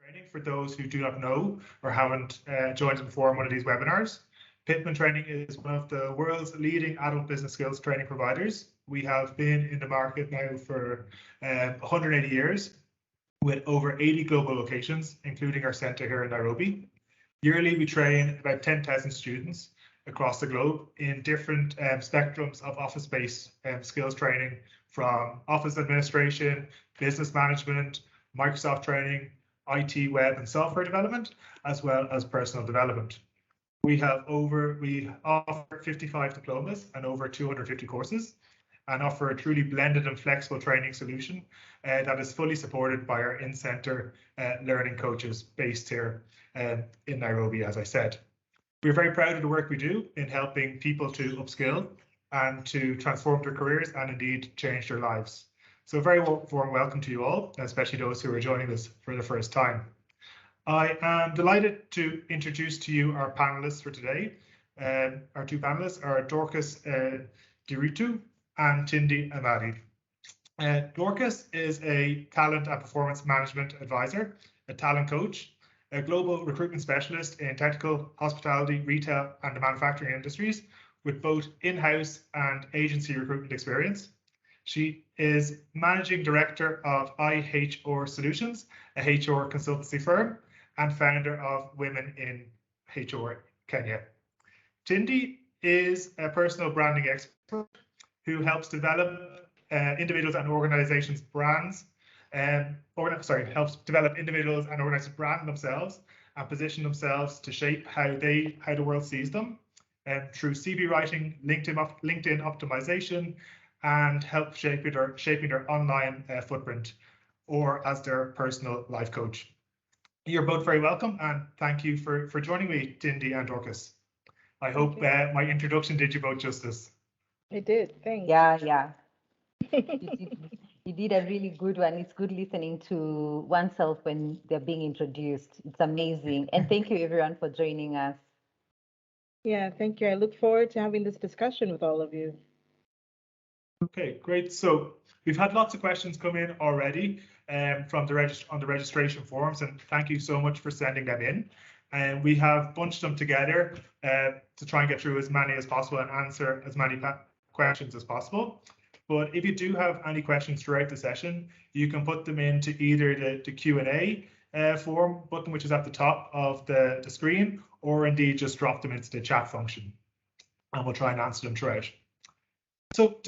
Training for those who do not know or haven't joined us before on one of these webinars. Pitman Training is one of the world's leading adult business skills training providers. We have been in the market now for 180 years with over 80 global locations, including our centre here in Nairobi. Yearly, we train about 10,000 students across the globe in different spectrums of office-based skills training, from office administration, business management, Microsoft training, IT, web and software development, as well as personal development. We offer 55 diplomas and over 250 courses, and offer a truly blended and flexible training solution that is fully supported by our in-centre learning coaches based here in Nairobi, as I said. We're very proud of the work we do in helping people to upskill and to transform their careers and indeed change their lives. So a very warm welcome to you all, especially those who are joining us for the first time. I am delighted to introduce to you our panelists for today. Our two panelists are Dorcas Diritu and Tindi Amadi. Dorcas is a talent and performance management advisor, a talent coach, a global recruitment specialist in technical, hospitality, retail, and the manufacturing industries, with both in-house and agency recruitment experience. She is managing director of IHR Solutions, a HR consultancy firm, and founder of Women in HR Kenya. Tindi is a personal branding expert who helps develop individuals and organizations' brands, helps develop individuals and organizations brand themselves and position themselves to shape how the world sees them, through CV writing, LinkedIn optimization, and help shaping their online footprint, or as their personal life coach. You're both very welcome, and thank you for joining me, Tindi and Dorcas. I hope my introduction did you both justice. It did, thanks. Yeah. You did a really good one. It's good listening to oneself when they're being introduced. It's amazing. And thank you everyone for joining us. Yeah, thank you. I look forward to having this discussion with all of you. Okay, great. So we've had lots of questions come in already from on the registration forms, and thank you so much for sending them in. And we have bunched them together to try and get through as many as possible and answer as many questions as possible. But if you do have any questions throughout the session, you can put them into either the Q&A form button, which is at the top of the screen, or indeed just drop them into the chat function, and we'll try and answer them throughout. So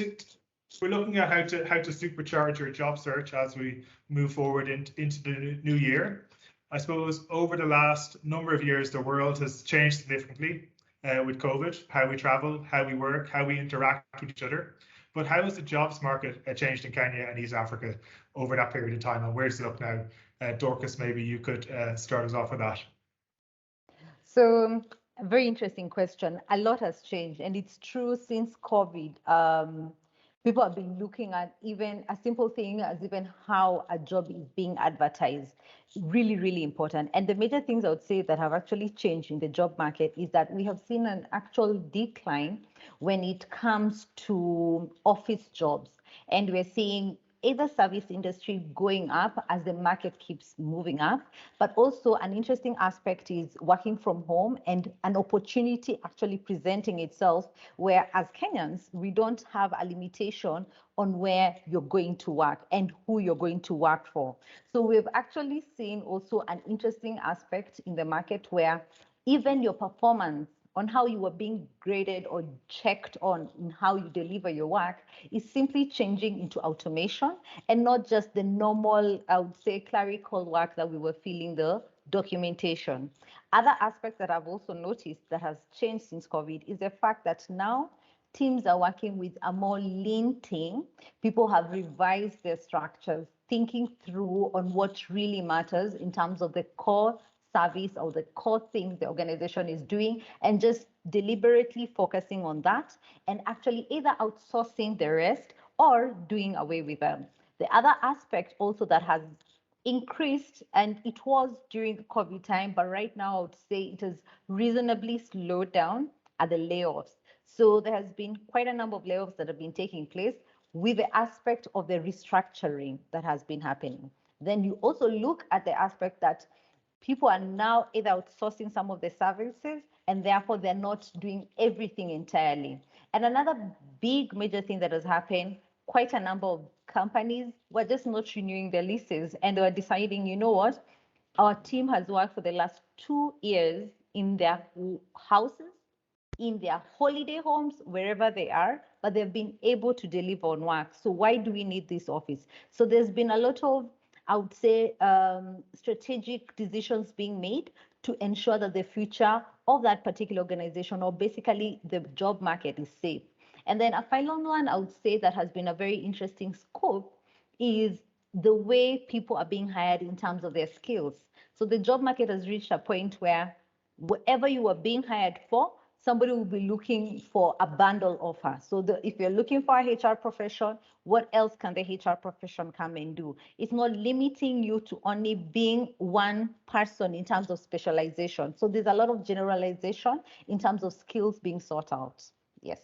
we're looking at how to supercharge your job search as we move forward into the new year. I suppose over the last number of years, the world has changed significantly with COVID, how we travel, how we work, how we interact with each other. But how has the jobs market changed in Kenya and East Africa over that period of time, and where does it look now? Dorcas, maybe you could start us off with that. So, a very interesting question. A lot has changed, and it's true since COVID. People have been looking at even a simple thing as even how a job is being advertised. Really, really important. And the major things I would say that have actually changed in the job market is that we have seen an actual decline when it comes to office jobs. And we're seeing either service industry going up as the market keeps moving up, but also an interesting aspect is working from home and an opportunity actually presenting itself where as Kenyans, we don't have a limitation on where you're going to work and who you're going to work for. So we've actually seen also an interesting aspect in the market where even your performance on how you are being graded or checked on in how you deliver your work is simply changing into automation and not just the normal, I would say, clerical work that we were filling the documentation. Other aspects that I've also noticed that has changed since COVID is the fact that now teams are working with a more lean team. People have revised their structures, thinking through on what really matters in terms of the core service or the core things the organization is doing, and just deliberately focusing on that and actually either outsourcing the rest or doing away with them. The other aspect also that has increased, and it was during the COVID time, but right now I would say it has reasonably slowed down, are the layoffs. So there has been quite a number of layoffs that have been taking place with the aspect of the restructuring that has been happening. Then you also look at the aspect that people are now either outsourcing some of the services, and therefore they're not doing everything entirely. And another big major thing that has happened, quite a number of companies were just not renewing their leases, and they were deciding, you know what, our team has worked for the last 2 years in their houses, in their holiday homes, wherever they are, but they've been able to deliver on work. So why do we need this office? So there's been a lot of, I would say, strategic decisions being made to ensure that the future of that particular organization, or basically the job market, is safe. And then a final one I would say that has been a very interesting scope is the way people are being hired in terms of their skills. So the job market has reached a point where whatever you are being hired for, somebody will be looking for a bundle offer. So if you're looking for a HR profession, what else can the HR profession come and do? It's not limiting you to only being one person in terms of specialization. So there's a lot of generalization in terms of skills being sought out. Yes.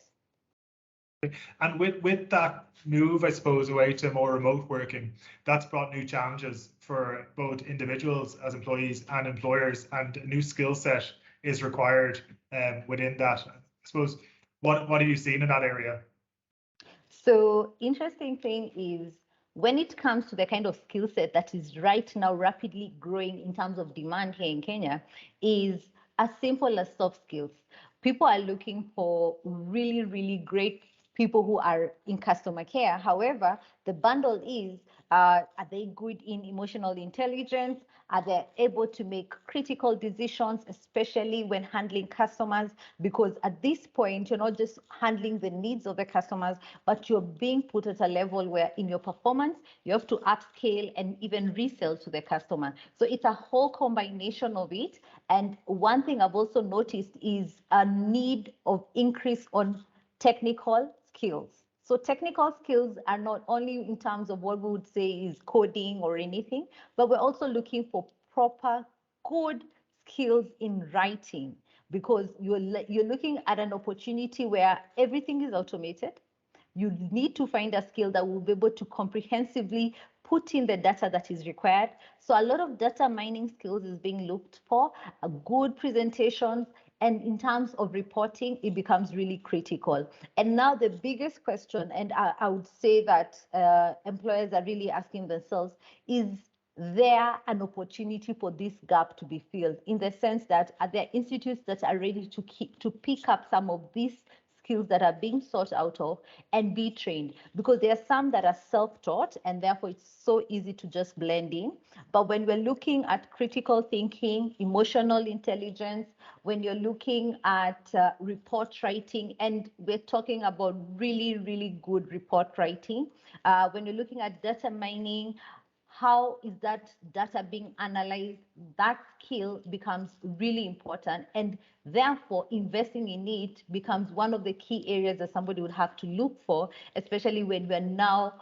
And with that move, I suppose, away to more remote working, that's brought new challenges for both individuals as employees and employers, and a new skill set is required within that. I suppose, what are you seeing in that area? So interesting thing is, when it comes to the kind of skill set that is right now rapidly growing in terms of demand here in Kenya, is as simple as soft skills. People are looking for really, really great people who are in customer care. However, the bundle is, are they good in emotional intelligence? Are they able to make critical decisions, especially when handling customers? Because at this point, you're not just handling the needs of the customers, but you're being put at a level where in your performance, you have to upscale and even resell to the customer. So it's a whole combination of it. And one thing I've also noticed is a need of increase on technical skills. So technical skills are not only in terms of what we would say is coding or anything, but we're also looking for proper good skills in writing, because you're looking at an opportunity where everything is automated. You need to find a skill that will be able to comprehensively put in the data that is required. So a lot of data mining skills is being looked for, good presentations, and in terms of reporting, it becomes really critical. And now the biggest question, and I would say that employers are really asking themselves, is there an opportunity for this gap to be filled, in the sense that are there institutes that are ready to pick up some of these skills that are being sought out of and be trained? Because there are some that are self-taught, and therefore it's so easy to just blend in. But when we're looking at critical thinking, emotional intelligence, when you're looking at report writing, and we're talking about really, really good report writing, when you're looking at data mining, how is that data being analyzed? That skill becomes really important, and therefore investing in it becomes one of the key areas that somebody would have to look for, especially when we're now,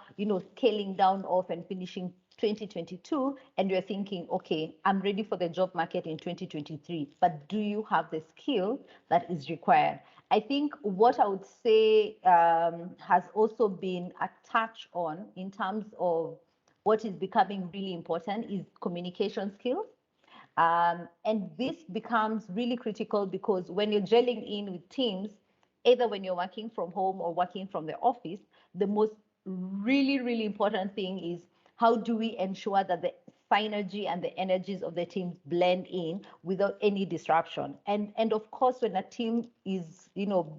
scaling down off and finishing 2022, and you're thinking, okay, I'm ready for the job market in 2023, but do you have the skill that is required? I think what I would say has also been a touch on in terms of what is becoming really important is communication skills. And this becomes really critical, because when you're gelling in with teams, either when you're working from home or working from the office, the most really, really important thing is, how do we ensure that the synergy and the energies of the teams blend in without any disruption? And of course, when a team is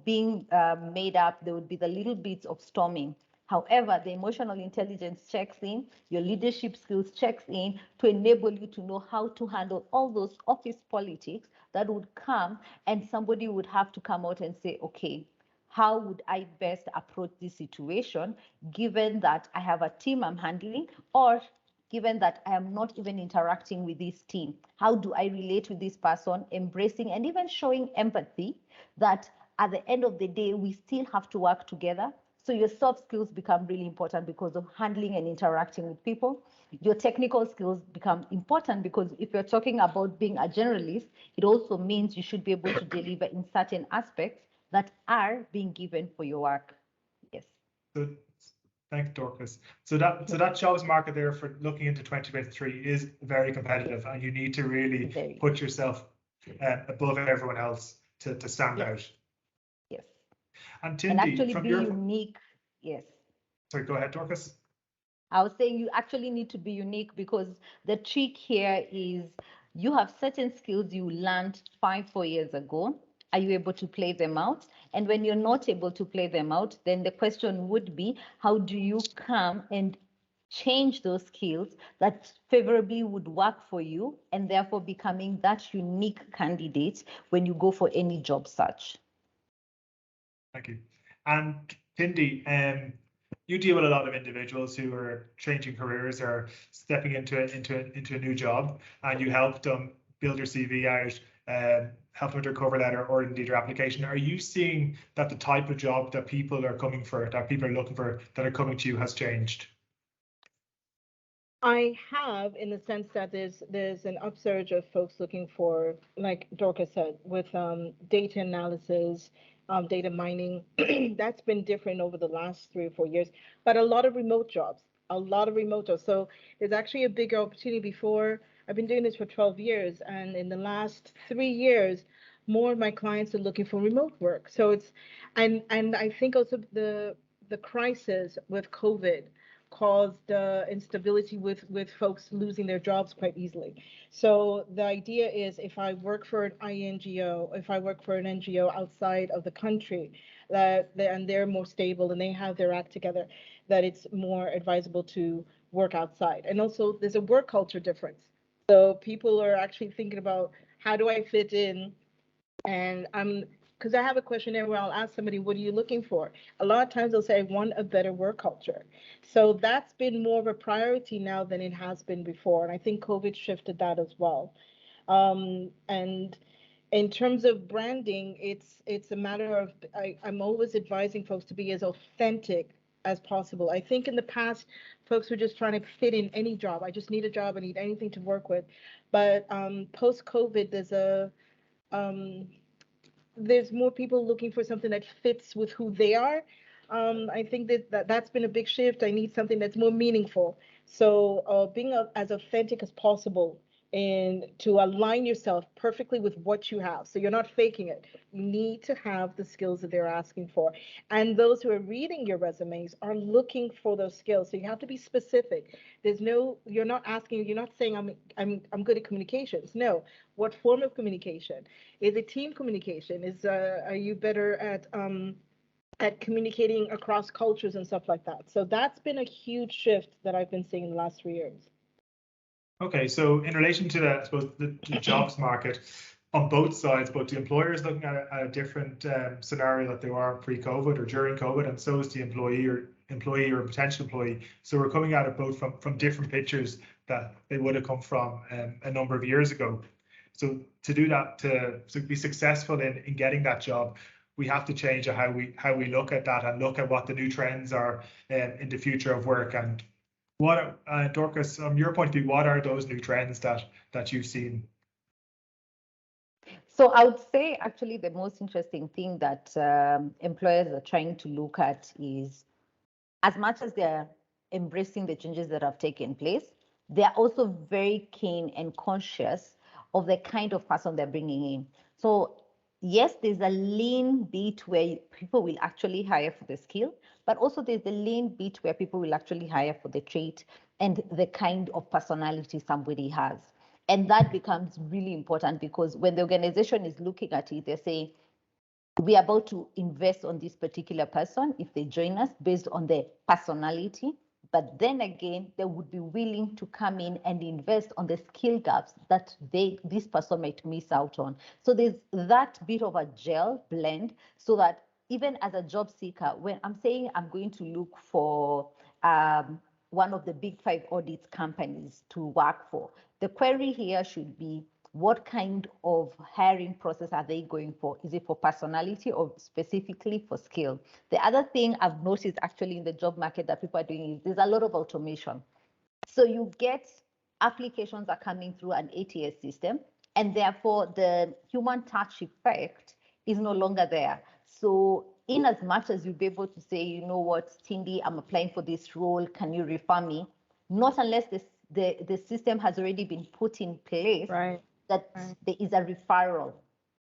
being made up, there would be the little bits of storming. However, the emotional intelligence checks in, your leadership skills checks in to enable you to know how to handle all those office politics that would come, and somebody would have to come out and say, okay, how would I best approach this situation, given that I have a team I'm handling, or given that I am not even interacting with this team? How do I relate with this person, embracing and even showing empathy that at the end of the day, we still have to work together? So your soft skills become really important because of handling and interacting with people. Your technical skills become important because if you're talking about being a generalist, it also means you should be able to deliver in certain aspects that are being given for your work. Yes. Good. Thanks, Dorcas. So that jobs market there for looking into 2023 is very competitive, and you need to really put yourself above everyone else to stand out. Yes. And Tindy, and actually from be your unique. Yes. Sorry, go ahead, Dorcas. I was saying you actually need to be unique, because the trick here is you have certain skills you learned 5-4 years ago. Are you able to play them out? And when you're not able to play them out, then the question would be, how do you come and change those skills that favorably would work for you, and therefore becoming that unique candidate when you go for any job search? Thank you. And Tindy, you deal with a lot of individuals who are changing careers or stepping into a new job, and you help them build their CV out, help them with their cover letter or indeed their application. Are you seeing that the type of job that people are coming for, that people are looking for, that are coming to you, has changed? I have, in the sense that there's an upsurge of folks looking for, like Dorcas said, with data analysis, data mining. That's been different over the last 3 or 4 years, but a lot of remote jobs, a lot of remote jobs. So there's actually a bigger opportunity. Before, I've been doing this for 12 years, and in the last 3 years, more of my clients are looking for remote work. So it's, and I think also the crisis with COVID caused instability with folks losing their jobs quite easily. So the idea is, if I work for an INGO, if I work for an NGO outside of the country, and they're more stable and they have their act together, that it's more advisable to work outside. And also there's a work culture difference. So people are actually thinking about, how do I fit in? And because I have a questionnaire where I'll ask somebody, what are you looking for? A lot of times they'll say, I want a better work culture. So that's been more of a priority now than it has been before. And I think COVID shifted that as well. And in terms of branding, it's a matter of, I'm always advising folks to be as authentic as possible. I think in the past, folks were just trying to fit in any job. I just need a job. I need anything to work with. But post-COVID, there's more people looking for something that fits with who they are. I think that's been a big shift. I need something that's more meaningful. So being as authentic as possible, and to align yourself perfectly with what you have. So you're not faking it. You need to have the skills that they're asking for. And those who are reading your resumes are looking for those skills. So you have to be specific. You're not saying I'm good at communications. No. What form of communication? Is it team communication? Are you better at communicating across cultures and stuff like that? So that's been a huge shift that I've been seeing in the last 3 years. Okay, so in relation to that, I suppose the jobs market, on both sides, both the employers looking at a different scenario that they were pre-COVID or during COVID, and so is the employee or potential employee. So we're coming at it both from different pictures that they would have come from a number of years ago. So to do that, to be successful in getting that job, we have to change how we look at that and look at what the new trends are in the future of work. And what, Dorcas, from your point of view, what are those new trends that you've seen? So I would say actually the most interesting thing that employers are trying to look at is, as much as they're embracing the changes that have taken place, they're also very keen and conscious of the kind of person they're bringing in. So yes, there's a lean bit where people will actually hire for the skill, but also there's the lean bit where people will actually hire for the trait and the kind of personality somebody has. And that becomes really important, because when the organization is looking at it, they're saying, we are about to invest on this particular person if they join us based on their personality. But then again, they would be willing to come in and invest on the skill gaps that this person might miss out on. So there's that bit of a gel blend, so that even as a job seeker, when I'm saying I'm going to look for one of the big 5 audit companies to work for, the query here should be, what kind of hiring process are they going for? Is it for personality or specifically for skill? The other thing I've noticed actually in the job market that people are doing is there's a lot of automation. So you get applications are coming through an ATS system, and therefore the human touch effect is no longer there. So in as much as you'll be able to say, you know what, Cindy, I'm applying for this role, can you refer me? Not unless the system has already been put in place that there is a referral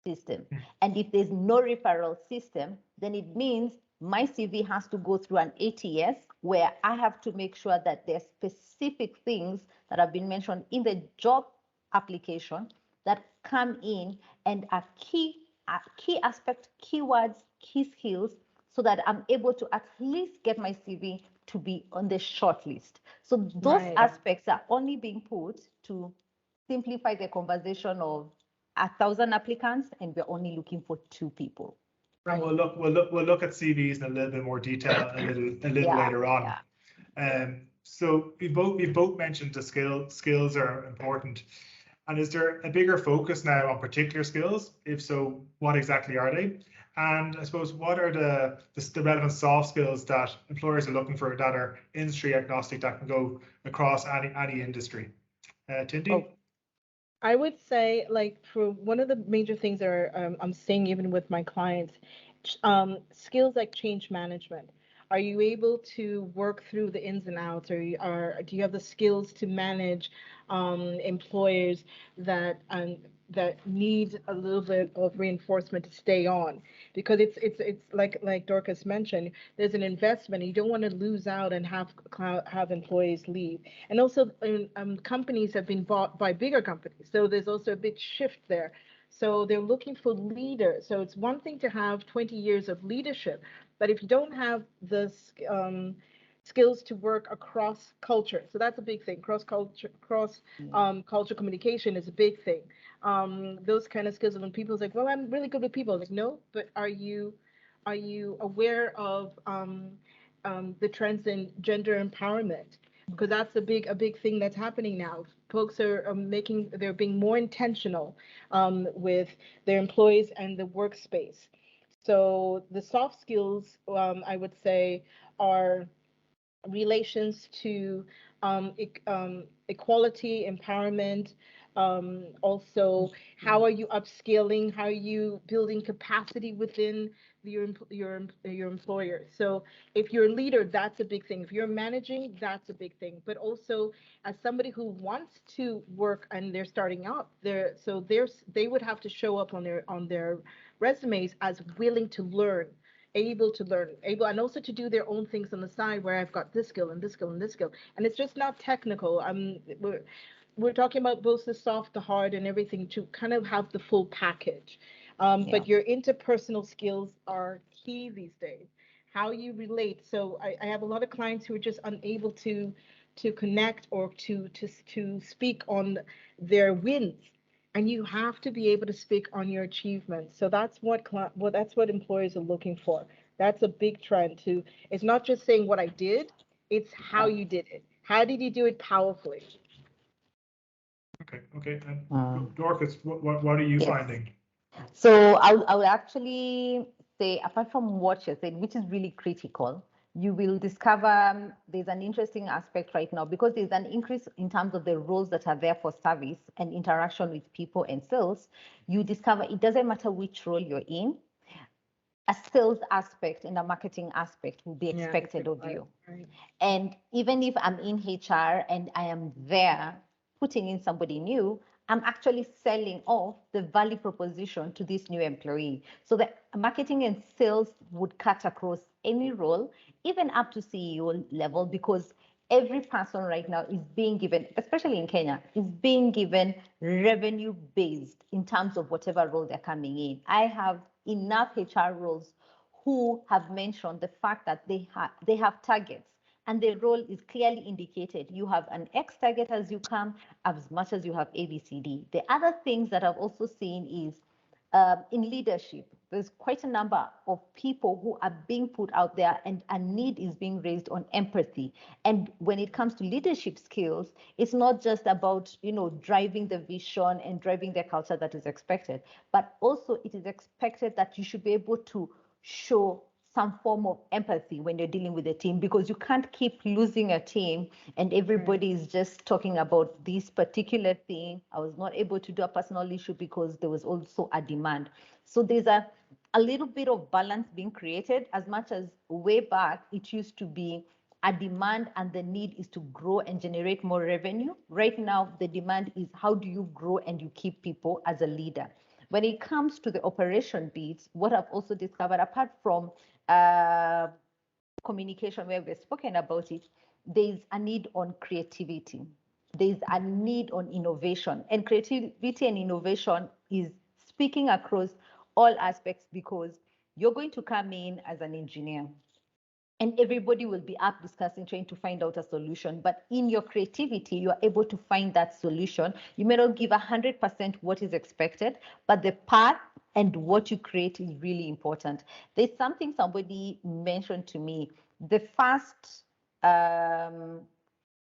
system. And if there's no referral system, then it means my CV has to go through an ATS where I have to make sure that there's specific things that have been mentioned in the job application that come in and are key aspect, keywords, key skills, so that I'm able to at least get my CV to be on the short list. So those aspects are only being put to simplify the conversation of 1,000 applicants, and we're only looking for 2 people. And we'll look at CVs in a little bit more detail a little later on. So we've both mentioned the skills are important. And is there a bigger focus now on particular skills? If so, what exactly are they? And I suppose what are the relevant soft skills that employers are looking for that are industry agnostic, that can go across any industry? Tindy? I would say, like, for one of the major things that are, I'm seeing even with my clients, skills like change management. Are you able to work through the ins and outs, or do you have the skills to manage employers that need a little bit of reinforcement to stay on? Because it's like Dorcas mentioned, there's an investment. You don't want to lose out and have employees leave. And also, companies have been bought by bigger companies, so there's also a big shift there. So they're looking for leaders. So it's one thing to have 20 years of leadership, but if you don't have the skills to work across culture, so that's a big thing. Culture communication is a big thing. Those kind of skills. When people's like, well, I'm really good with people. Like, no, but are you aware of the trends in gender empowerment? Because that's a big thing that's happening now. Folks are they're being more intentional with their employees and the workspace. So the soft skills, I would say, are relations to equality, empowerment. Also, how are you upscaling? How are you building capacity within your employer? So if you're a leader, that's a big thing. If you're managing, that's a big thing. But also, as somebody who wants to work and they're starting out, they would have to show up on their resumes as willing to learn, able to learn, and also to do their own things on the side, where I've got this skill and this skill and this skill. And it's just not technical. We're talking about both the soft, the hard, and everything, to kind of have the full package. But your interpersonal skills are key these days. How you relate. So I have a lot of clients who are just unable to connect or to speak on their wins. And you have to be able to speak on your achievements. So that's what employers are looking for. That's a big trend too. It's not just saying what I did, it's how you did it. How did you do it powerfully? Okay. And Dorcas, what are you finding? So I would actually say, apart from what you said, which is really critical, you will discover there's an interesting aspect right now, because there's an increase in terms of the roles that are there for service and interaction with people and sales. You discover it doesn't matter which role you're in, a sales aspect and a marketing aspect will be expected of you. Right. And even if I'm in HR and I am there putting in somebody new, I'm actually selling off the value proposition to this new employee. So the marketing and sales would cut across any role, even up to CEO level, because every person right now is being given, especially in Kenya, is being given revenue based in terms of whatever role they're coming in. I have enough HR roles who have mentioned the fact that they have targets, and the role is clearly indicated. You have an X target as you come, as much as you have ABCD. The other things that I've also seen is in leadership, there's quite a number of people who are being put out there, and a need is being raised on empathy. And when it comes to leadership skills, it's not just about, driving the vision and driving the culture that is expected, but also it is expected that you should be able to show some form of empathy when you're dealing with a team, because you can't keep losing a team and everybody is just talking about this particular thing. I was not able to do a personal issue because there was also a demand. So there's a a little bit of balance being created. As much as way back, it used to be a demand and the need is to grow and generate more revenue. Right now, the demand is how do you grow and you keep people as a leader. When it comes to the operation bits, what I've also discovered, apart from communication where we've spoken about it, there's a need on creativity. There's a need on innovation. And creativity and innovation is speaking across all aspects, because you're going to come in as an engineer and everybody will be up discussing, trying to find out a solution. But in your creativity, you are able to find that solution. You may not give 100% what is expected, but the path and what you create is really important. There's something somebody mentioned to me. The first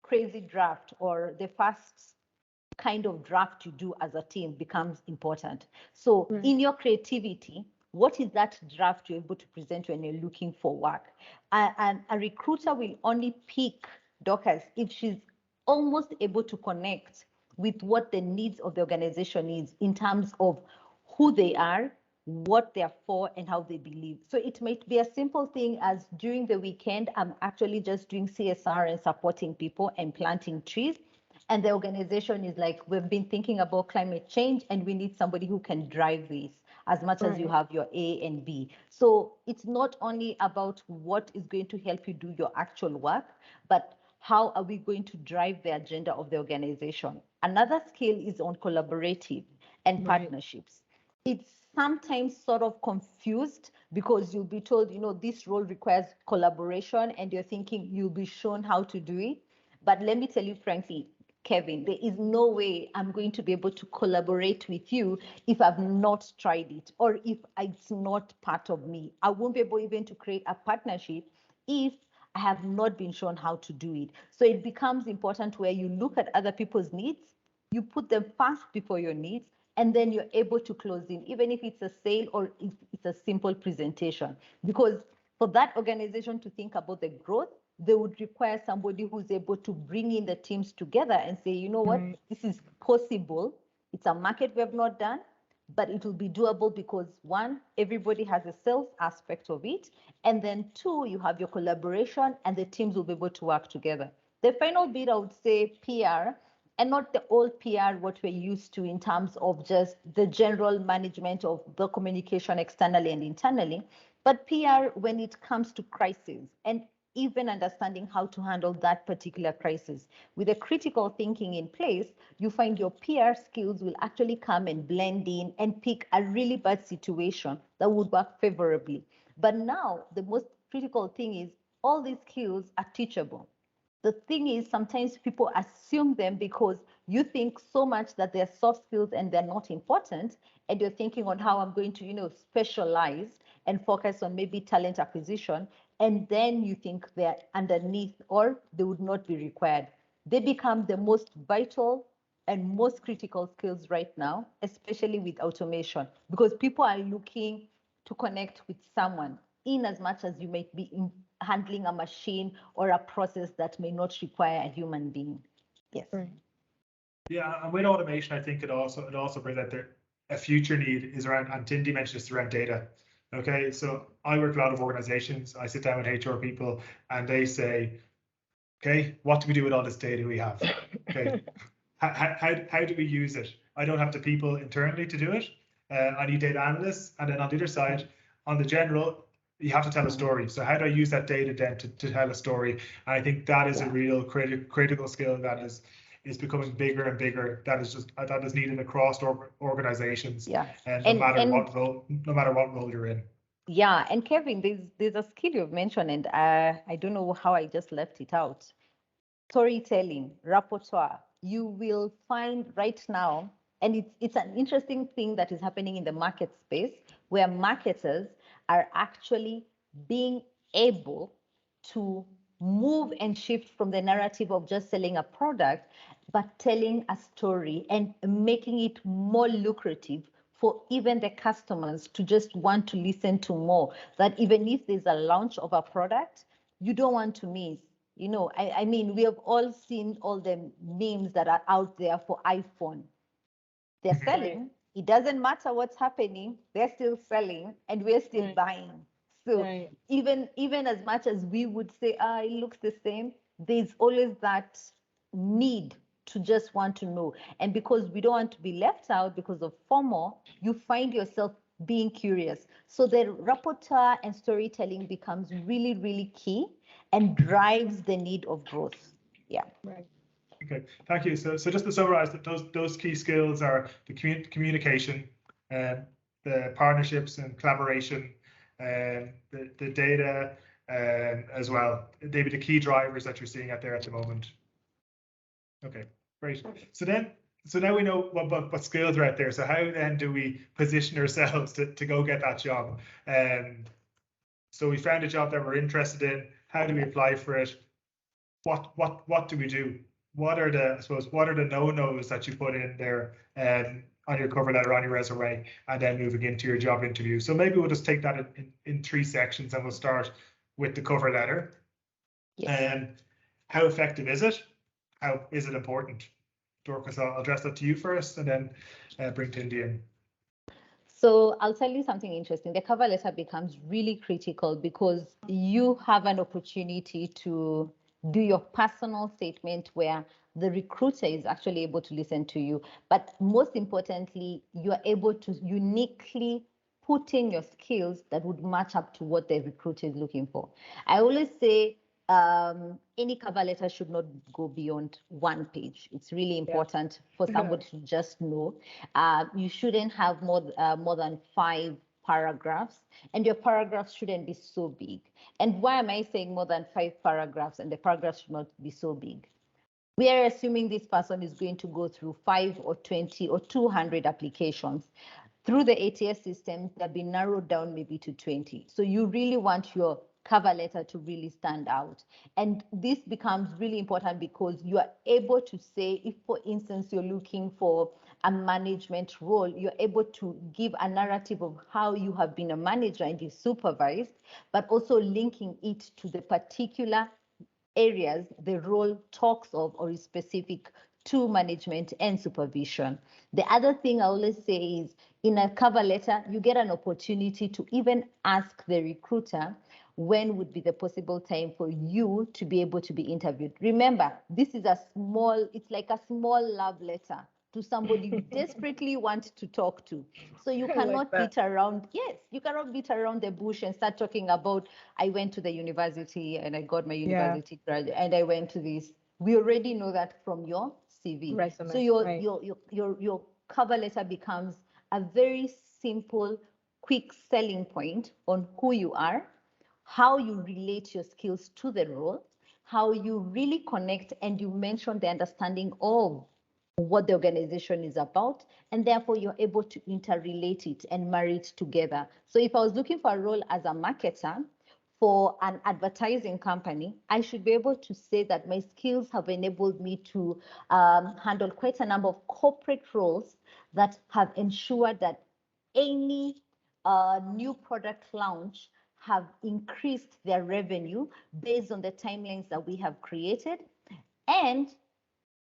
crazy draft, or the first kind of draft you do as a team, becomes important. So in your creativity, what is that draft you're able to present when you're looking for work? And a recruiter will only pick Dorcas if she's almost able to connect with what the needs of the organization is in terms of who they are, what they're for, and how they believe. So it might be a simple thing as during the weekend, I'm actually just doing CSR and supporting people and planting trees. And the organization is like, we've been thinking about climate change and we need somebody who can drive this, as much as you have your A and B. So it's not only about what is going to help you do your actual work, but how are we going to drive the agenda of the organization? Another skill is on collaborative and partnerships. It's sometimes sort of confused because you'll be told, this role requires collaboration, and you're thinking you'll be shown how to do it. But let me tell you frankly, Kevin, there is no way I'm going to be able to collaborate with you if I've not tried it, or if it's not part of me. I won't be able even to create a partnership if I have not been shown how to do it. So it becomes important where you look at other people's needs, you put them first before your needs, and then you're able to close in, even if it's a sale or if it's a simple presentation. Because for that organization to think about the growth, they would require somebody who's able to bring in the teams together and say, you know what, this is possible. It's a market we have not done, but it will be doable because one, everybody has a sales aspect of it. And then two, you have your collaboration and the teams will be able to work together. The final bit, I would say PR, and not the old PR, what we're used to in terms of just the general management of the communication externally and internally, but PR when it comes to crisis, and even understanding how to handle that particular crisis. With a critical thinking in place, you find your PR skills will actually come and blend in and pick a really bad situation that would work favorably. But now the most critical thing is all these skills are teachable. The thing is, sometimes people assume them because you think so much that they're soft skills and they're not important, and you're thinking on how I'm going to, specialize and focus on maybe talent acquisition, and then you think they're underneath or they would not be required. They become the most vital and most critical skills right now, especially with automation, because people are looking to connect with someone in as much as you might be handling a machine or a process that may not require a human being. Yes. Yeah, and with automation, I think it also brings out there a future need is around, and Tindy mentioned this, around data. Okay, so I work with a lot of organizations. I sit down with HR people and they say, okay, what do we do with all this data we have? Okay, how do we use it? I don't have the people internally to do it. I need data analysts. And then on the other side, on the general, you have to tell a story. So how do I use that data then to tell a story? And I think that is a real critical skill that is becoming bigger and bigger. That is needed across organizations. And no matter what role you're in. Yeah, and Kevin, there's a skill you've mentioned, and I don't know how I just left it out. Storytelling, repertoire. You will find right now, and it's an interesting thing that is happening in the market space, where marketers are actually being able to move and shift from the narrative of just selling a product, but telling a story and making it more lucrative for even the customers to just want to listen to more. That even if there's a launch of a product, you don't want to miss. I mean, we have all seen all the memes that are out there for iPhone. They're selling, it doesn't matter what's happening, they're still selling and we're still Right. buying. So Right. even as much as we would say, it looks the same, there's always that need to just want to know. And because we don't want to be left out because of FOMO, you find yourself being curious. So the rapporteur and storytelling becomes really, really key and drives the need of growth. Yeah. Right. Okay, thank you. So just to summarize, that those key skills are the communication, the partnerships and collaboration, the data, as well. They be the key drivers that you're seeing out there at the moment. Okay, great. So now we know what skills are out there. So how then do we position ourselves to go get that job? So we found a job that we're interested in. How do we apply for it? What do we do? What are the no-nos that you put in there on your cover letter, on your resume, and then moving into your job interview? So maybe we'll just take that in 3 sections, and we'll start with the cover letter. Yes. How effective is it? How is it important? Dorcas, I'll address that to you first, and then bring Tindy in. So I'll tell you something interesting. The cover letter becomes really critical because you have an opportunity to do your personal statement where the recruiter is actually able to listen to you. But most importantly, you are able to uniquely put in your skills that would match up to what the recruiter is looking for. I always say any cover letter should not go beyond 1 page. It's really important for somebody to just know. You shouldn't have more than 5 paragraphs, and your paragraphs shouldn't be so big. And why am I saying more than 5 paragraphs and the paragraphs should not be so big? We are assuming this person is going to go through 5 or 20 or 200 applications. Through the ATS system, they've been narrowed down maybe to 20. So you really want your cover letter to really stand out. And this becomes really important because you are able to say, if for instance, you're looking for a management role, you're able to give a narrative of how you have been a manager and you supervised, but also linking it to the particular areas the role talks of or is specific to management and supervision. The other thing I always say is in a cover letter, you get an opportunity to even ask the recruiter when would be the possible time for you to be able to be interviewed. Remember, this is it's like a small love letter to somebody you desperately want to talk to. So you cannot beat around, you cannot beat around the bush and start talking about, I went to the university and I got my university graduate and I went to this. We already know that from your CV. Resume, so your cover letter becomes a very simple, quick selling point on who you are, how you relate your skills to the role, how you really connect, and you mention the understanding of what the organization is about, and therefore you're able to interrelate it and marry it together. So if I was looking for a role as a marketer for an advertising company, I should be able to say that my skills have enabled me to handle quite a number of corporate roles that have ensured that any new product launch have increased their revenue based on the timelines that we have created. And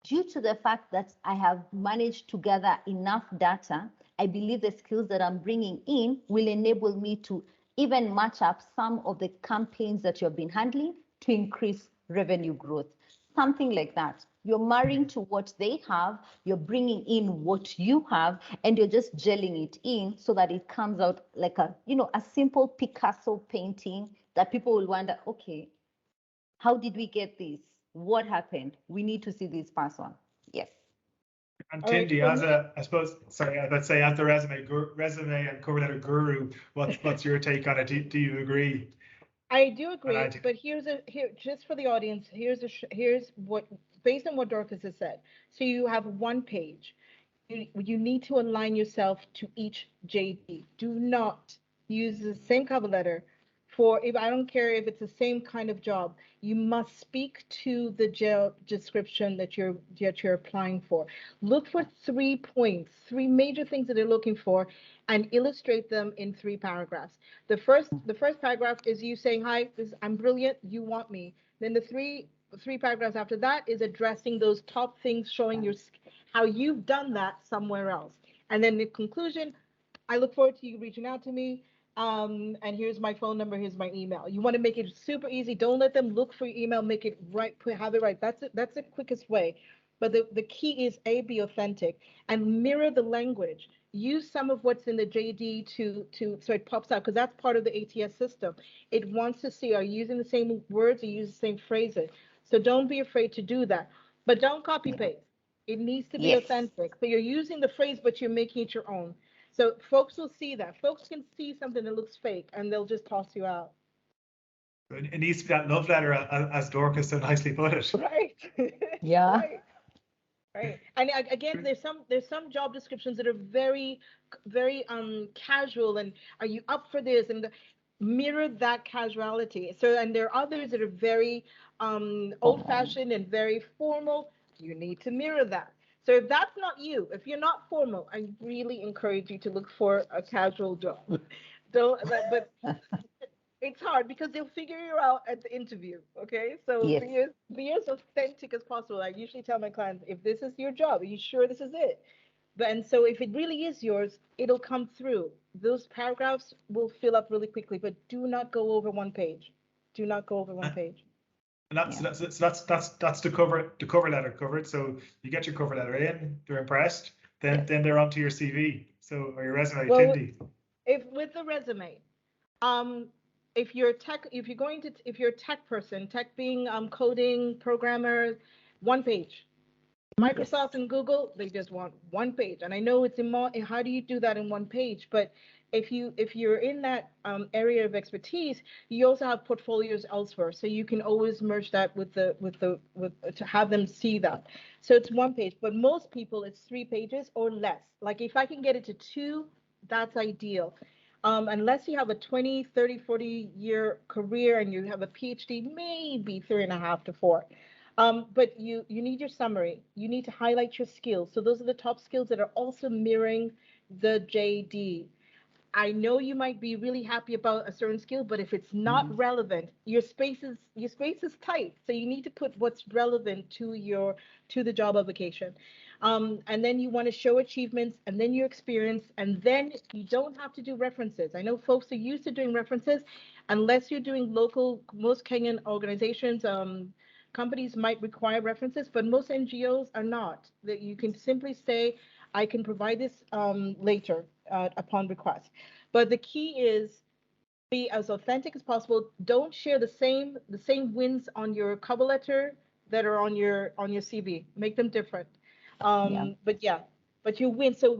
due to the fact that I have managed to gather enough data, I believe the skills that I'm bringing in will enable me to even match up some of the campaigns that you've been handling to increase revenue growth. Something like that. You're marrying to what they have, you're bringing in what you have, and you're just gelling it in so that it comes out like a simple Picasso painting that people will wonder, okay, how did we get this? What happened? We need to see this person. Yes. And Tindy, as the resume and cover letter guru, what's your take on it? Do you agree? I do agree, but here just for the audience, here's what, based on what Dorcas has said. So you have 1 page. You need to align yourself to each JD. Do not use the same cover letter I don't care if it's the same kind of job. You must speak to the job description that you're applying for. Look for 3 points, 3 major things that they're looking for, and illustrate them in 3 paragraphs. The first paragraph is you saying, hi, I'm brilliant, you want me. Then the three paragraphs after that is addressing those top things, showing how you've done that somewhere else. And then in conclusion, I look forward to you reaching out to me. And here's my phone number. Here's my email. You want to make it super easy. Don't let them look for your email. Make it right. Have it right. That's it. That's the quickest way. But the key is be authentic and mirror the language. Use some of what's in the JD so it pops out because that's part of the ATS system. It wants to see are you using the same words, are you using the same phrases. So don't be afraid to do that. But don't copy paste. It needs to be Yes. authentic. So you're using the phrase, but you're making it your own. So folks will see that. Folks can see something that looks fake and they'll just toss you out. It needs to be that love letter, as Dorcas so nicely put it. Right. Yeah. Right. Right. And again, there's some job descriptions that are very, very casual and are you up for this? And mirror that casuality. So and there are others that are very old-fashioned and very formal. You need to mirror that. So if that's not you, if you're not formal, I really encourage you to look for a casual job. Don't, but it's hard because they'll figure you out at the interview. Okay, so Yes. be as authentic as possible. I usually tell my clients, if this is your job, are you sure this is it? But and so if it really is yours, it'll come through. Those paragraphs will fill up really quickly, but do not go over one page. Do not go over one page. And that's the cover letter covered. So you get your cover letter in, they're impressed, then they're onto your CV. So or your resume, Well, Tindy. If with the resume, if you're a tech person, tech being coding, programmer, one page. Microsoft and Google, they just want one page. And I know it's how do you do that in one page? But if you're in that area of expertise, you also have portfolios elsewhere, so you can always merge that with to have them see that. So it's one page, but most people it's 3 pages or less. Like if I can get it to 2, that's ideal. Unless you have a 20, 30, 40-year career and you have a PhD, maybe 3.5 to 4. But you need your summary. You need to highlight your skills. So those are the top skills that are also mirroring the JD. I know you might be really happy about a certain skill, but if it's not relevant, your space is tight. So you need to put what's relevant to the job application. And then you want to show achievements and then your experience, and then you don't have to do references. I know folks are used to doing references, unless you're doing local. Most Kenyan organizations, companies might require references, but most NGOs are not. That you can simply say, I can provide this later upon request. But the key is be as authentic as possible. Don't share the same wins on your cover letter that are on your CV. Make them different. But you win. So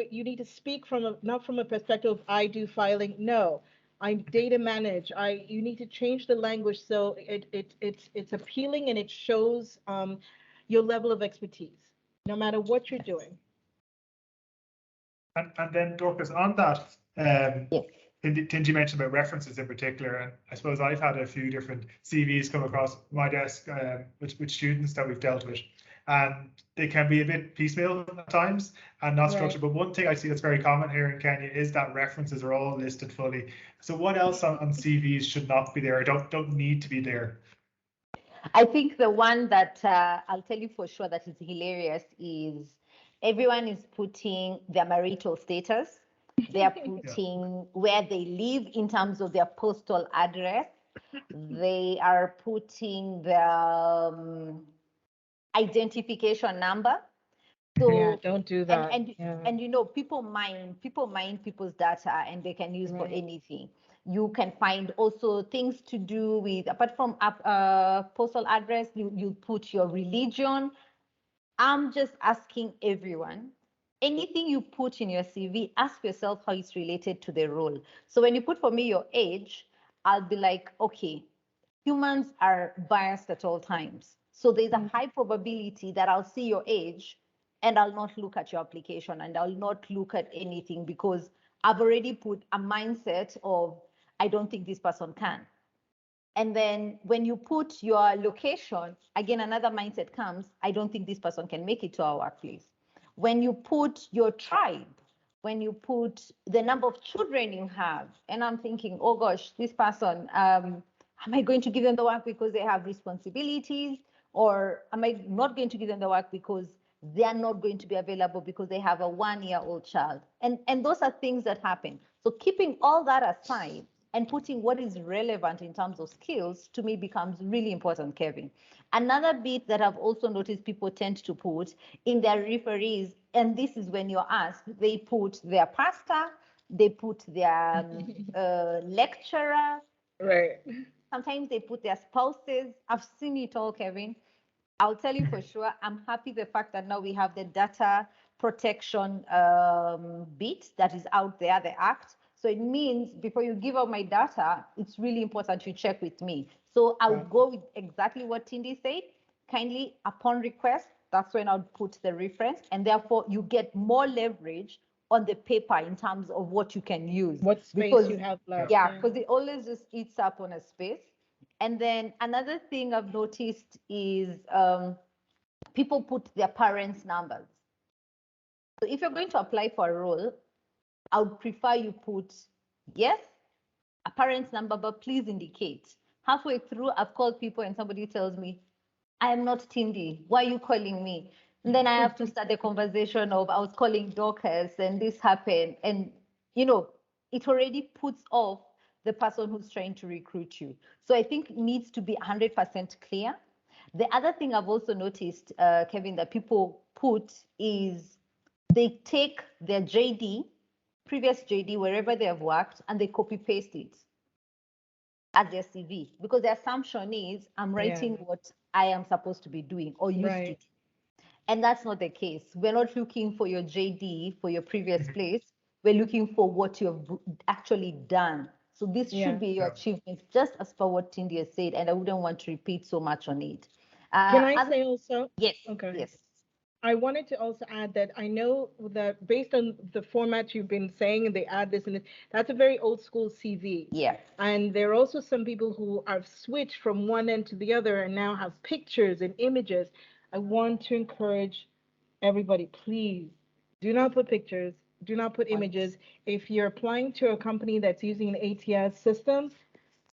you need to speak not from a perspective of I do filing. No, I data manage. You need to change the language so it's appealing and it shows your level of expertise, no matter what you're doing. And then Dorcas, on that, Tindy mentioned about references in particular, and I suppose I've had a few different CVs come across my desk with students that we've dealt with, and they can be a bit piecemeal at times and not structured. But one thing I see that's very common here in Kenya is that references are all listed fully. So what else on CVs should not be there or don't need to be there? I think the one that I'll tell you for sure that is hilarious is everyone is putting their marital status. They are putting where they live in terms of their postal address. They are putting the identification number. So yeah, don't do that. And you know, people mine people's data and they can use for anything. You can find also things to do with, apart from postal address, you put your religion. I'm just asking everyone, anything you put in your CV, ask yourself how it's related to the role. So when you put for me your age, I'll be like, okay, humans are biased at all times. So there's a high probability that I'll see your age and I'll not look at your application and I'll not look at anything because I've already put a mindset of, I don't think this person can. And then when you put your location, again, another mindset comes, I don't think this person can make it to our workplace. When you put your tribe, when you put the number of children you have, and I'm thinking, oh gosh, this person, am I going to give them the work because they have responsibilities? Or am I not going to give them the work because they are not going to be available because they have a 1-year-old child. And those are things that happen. So keeping all that aside and putting what is relevant in terms of skills, to me, becomes really important, Kevin. Another bit that I've also noticed people tend to put in their referees, and this is when you're asked, they put their pastor, they put their lecturer, Right. sometimes they put their spouses. I've seen it all, Kevin. I'll tell you for sure, I'm happy the fact that now we have the data protection bit that is out there, the act. So it means before you give out my data, it's really important you check with me. So I would go with exactly what Tindi said. Kindly, upon request, that's when I would put the reference, and therefore you get more leverage on the paper in terms of what you can use. What space because, you have left. Yeah, because it always just eats up on a space. And then another thing I've noticed is people put their parents' numbers. So if you're going to apply for a role, I would prefer you put, yes, a parent's number, but please indicate. Halfway through, I've called people and somebody tells me, I am not Tindi. Why are you calling me? And then I have to start the conversation of, I was calling Dorcas and this happened. And, it already puts off the person who's trying to recruit you. So I think it needs to be 100% clear. The other thing I've also noticed, Kevin, that people put is they take their JD, previous JD, wherever they have worked, and they copy paste it as their CV, because the assumption is I'm writing what I am supposed to be doing or used to. And that's not the case. We're not looking for your JD for your previous place. We're looking for what you've actually done. So this should be your achievements, just as per what Tindi has said, and I wouldn't want to repeat so much on it. Can I say also? Yes. Okay. Yes. I wanted to also add that I know that based on the format you've been saying, and they add this and this, that's a very old school CV. Yeah. And there are also some people who have switched from one end to the other and now have pictures and images. I want to encourage everybody, please do not put pictures, do not put images. If you're applying to a company that's using an ATS system,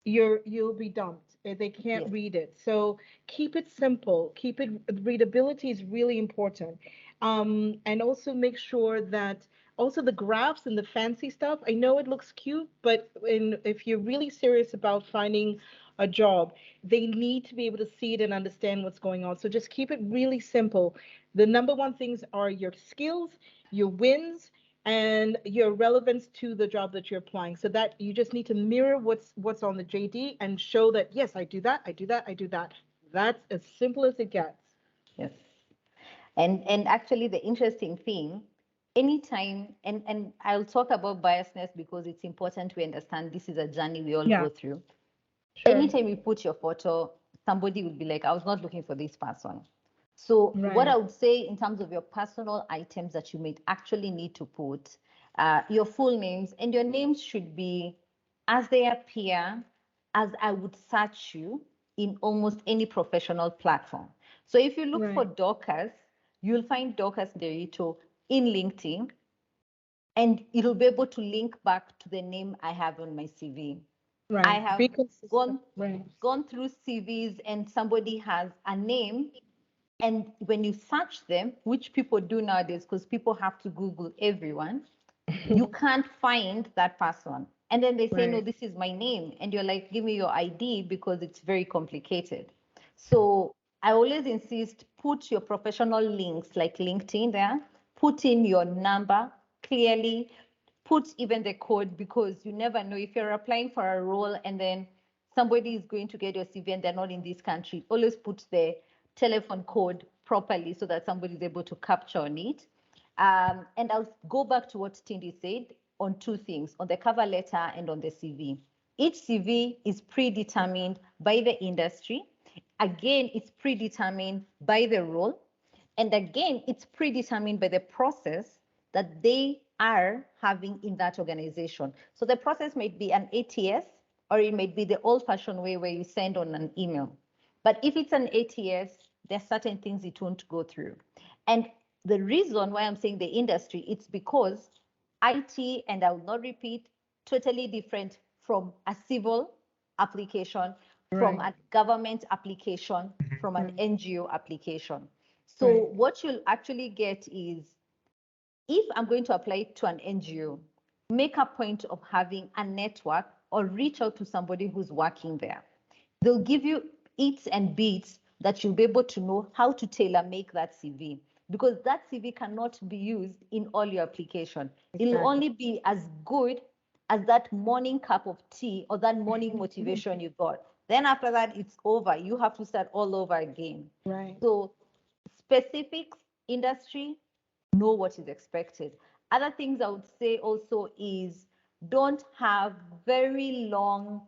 you'll be dumped. They can't read it. So keep it simple. Keep it, readability is really important. And also make sure that also the graphs and the fancy stuff, I know it looks cute, but if you're really serious about finding a job, they need to be able to see it and understand what's going on. So just keep it really simple. The number one things are your skills, your wins, and your relevance to the job that you're applying, so that you just need to mirror what's on the JD and show that, yes, I do that, I do that, I do that. That's as simple as it gets. Yes. And actually the interesting thing, anytime, and I'll talk about biasness because it's important we understand this is a journey we all go through. Sure. Anytime you put your photo, somebody will be like, I was not looking for this person. So what I would say in terms of your personal items that you may actually need to put, your full names, and your names should be as they appear, as I would search you in almost any professional platform. So if you look for Dorcas, you'll find Dorcas Derito in LinkedIn, and it'll be able to link back to the name I have on my CV. I have gone through CVs and somebody has a name, and when you search them, which people do nowadays because people have to Google everyone, you can't find that person. And then they say, no, this is my name. And you're like, give me your ID because it's very complicated. So I always insist, put your professional links like LinkedIn there, put in your number clearly, put even the code, because you never know if you're applying for a role and then somebody is going to get your CV and they're not in this country. Always put the telephone code properly so that somebody is able to capture on it. And I'll go back to what Tindi said on two things, on the cover letter and on the CV. Each CV is predetermined by the industry. Again, it's predetermined by the role. And again, it's predetermined by the process that they are having in that organization. So the process might be an ATS, or it might be the old-fashioned way where you send on an email. But if it's an ATS, there are certain things it won't go through. And the reason why I'm saying the industry, it's because IT, and I will not repeat, totally different from a civil application, from a government application, from an NGO application. So Right. what you'll actually get is, if I'm going to apply to an NGO, make a point of having a network or reach out to somebody who's working there. They'll give you its and bits that you'll be able to know how to tailor make that CV, because that CV cannot be used in all your application. It'll Exactly. only be as good as that morning cup of tea or that morning motivation you got. Then after that, it's over. You have to start all over again. Right. So specifics, industry, know what is expected. Other things I would say also is, don't have very long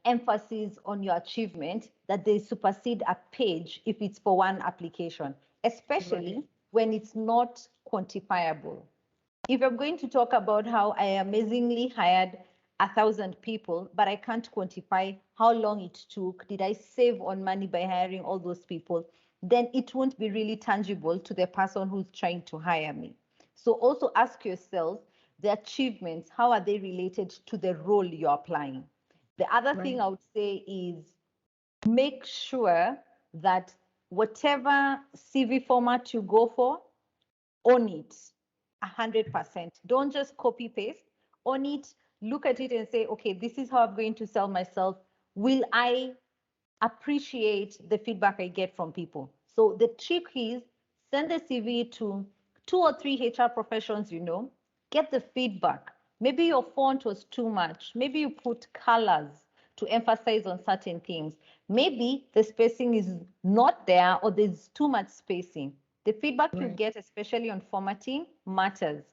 emphasis on your achievement that they supersede a page if it's for one application, especially when it's not quantifiable. If I'm going to talk about how I amazingly hired 1,000 people, but I can't quantify how long it took, did I save on money by hiring all those people, then it won't be really tangible to the person who's trying to hire me. So also ask yourself, the achievements, how are they related to the role you're applying? The other thing I would say is, make sure that whatever CV format you go for, own it 100%. Don't just copy paste, own it, look at it and say, okay, this is how I'm going to sell myself. Will I appreciate the feedback I get from people? So the trick is, send the CV to 2 or 3 HR professions, get the feedback. Maybe your font was too much. Maybe you put colors to emphasize on certain things. Maybe the spacing is not there, or there's too much spacing. The feedback you get, especially on formatting, matters.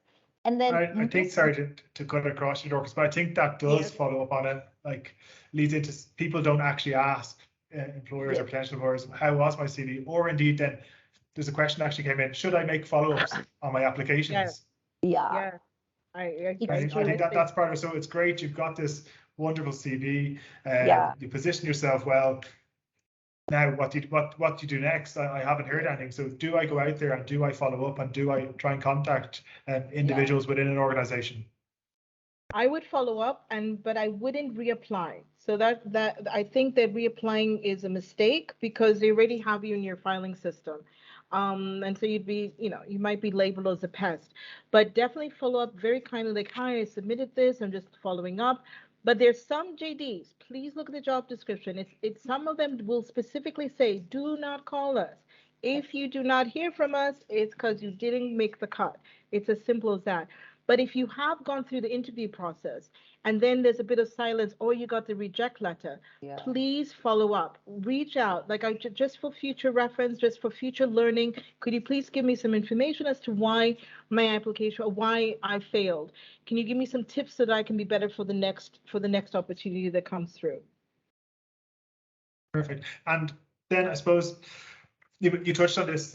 And then I think, sorry to cut across you, Dorcas, but I think that does follow up on it, like leads into people don't actually ask employers or potential employers, how was my CV? Or indeed, then there's a question that actually came in, should I make follow-ups on my applications? Yeah. I think that's part of it. So it's great, you've got this wonderful CV, you position yourself well. Now, what do you do next? I haven't heard anything. So do I go out there and do I follow up and do I try and contact individuals within an organization? I would follow up, but I wouldn't reapply. So that I think that reapplying is a mistake, because they already have you in your filing system. And so you'd be, you might be labeled as a pest. But definitely follow up very kindly, like, hi, I submitted this, I'm just following up. But there's some JDs, please look at the job description. It's some of them will specifically say, do not call us. If you do not hear from us, it's because you didn't make the cut. It's as simple as that. But if you have gone through the interview process and then there's a bit of silence, or you got the reject letter, please follow up, reach out. Like, just for future reference, just for future learning, could you please give me some information as to why my application, or why I failed? Can you give me some tips so that I can be better for the next opportunity that comes through? Perfect. And then I suppose you touched on this,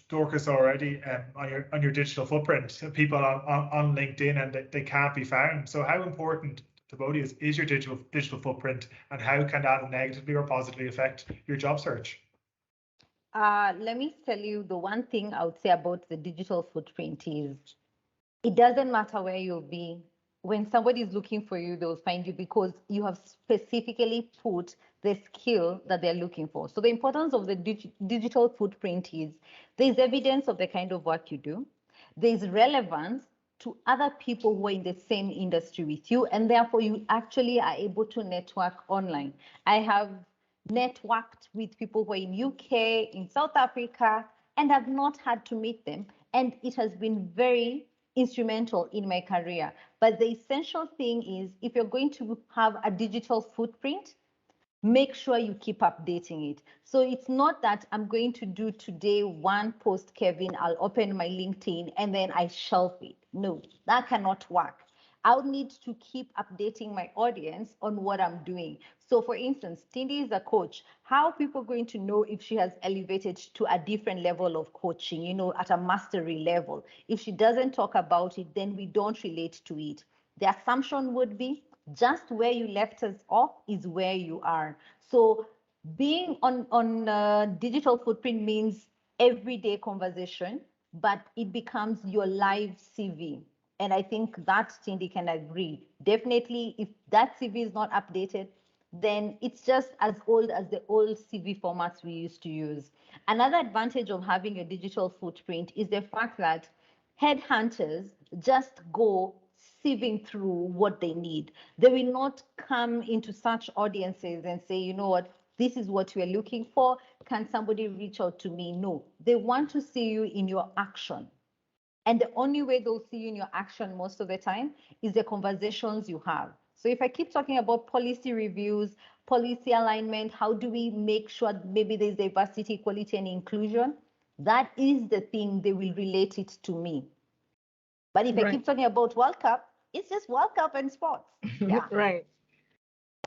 Dorcas, already, on your digital footprint. People on LinkedIn, and they can't be found. So how important to both of you is your digital footprint, and how can that negatively or positively affect your job search? Let me tell you, the one thing I would say about the digital footprint is, it doesn't matter where you'll be. When somebody is looking for you, they'll find you because you have specifically put the skill that they're looking for. So the importance of the digital footprint is, there's evidence of the kind of work you do. There's relevance to other people who are in the same industry with you, and therefore you actually are able to network online. I have networked with people who are in UK, in South Africa, and I've not had to meet them. And it has been very instrumental in my career. But the essential thing is, if you're going to have a digital footprint, make sure you keep updating it. So it's not that I'm going to do today one post, Kevin, I'll open my LinkedIn and then I shelf it. No, that cannot work. I'll need to keep updating my audience on what I'm doing. So for instance, Tindi is a coach. How are people going to know if she has elevated to a different level of coaching, at a mastery level? If she doesn't talk about it, then we don't relate to it. The assumption would be, just where you left us off is where you are. So being on digital footprint means everyday conversation, but it becomes your live CV. And I think that Cindy can agree. Definitely, if that CV is not updated, then it's just as old as the old CV formats we used to use. Another advantage of having a digital footprint is the fact that headhunters just go sieving through what they need. They will not come into such audiences and say, you know what, this is what we're looking for. Can somebody reach out to me? No, they want to see you in your action. And the only way they'll see you in your action most of the time is the conversations you have. So if I keep talking about policy reviews, policy alignment, how do we make sure maybe there's diversity, equality, and inclusion? That is the thing they will relate it to me. But if I keep talking about World Cup, it's just World Cup and sports. Yeah. Right.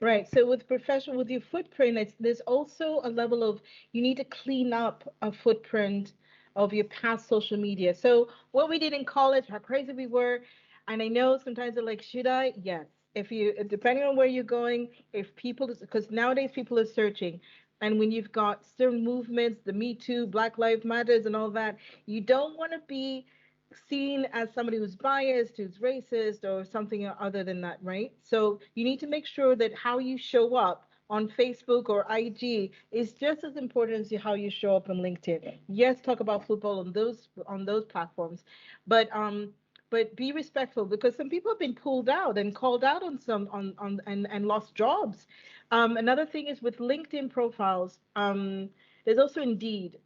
Right. So with your footprint, there's also a level of you need to clean up a footprint of your past social media. So what we did in college, how crazy we were, and I know sometimes they're like, should I? Yes. If you, depending on where you're going, if people, because nowadays people are searching, and when you've got certain movements, the Me Too, Black Lives Matters, and all that, you don't want to be seen as somebody who's biased, who's racist, or something other than that, right? So you need to make sure that how you show up on Facebook or IG is just as important as how you show up on LinkedIn. Yes, talk about football on those platforms, but be respectful, because some people have been pulled out and called out on some on and lost jobs. Another thing is with LinkedIn profiles. There's also Indeed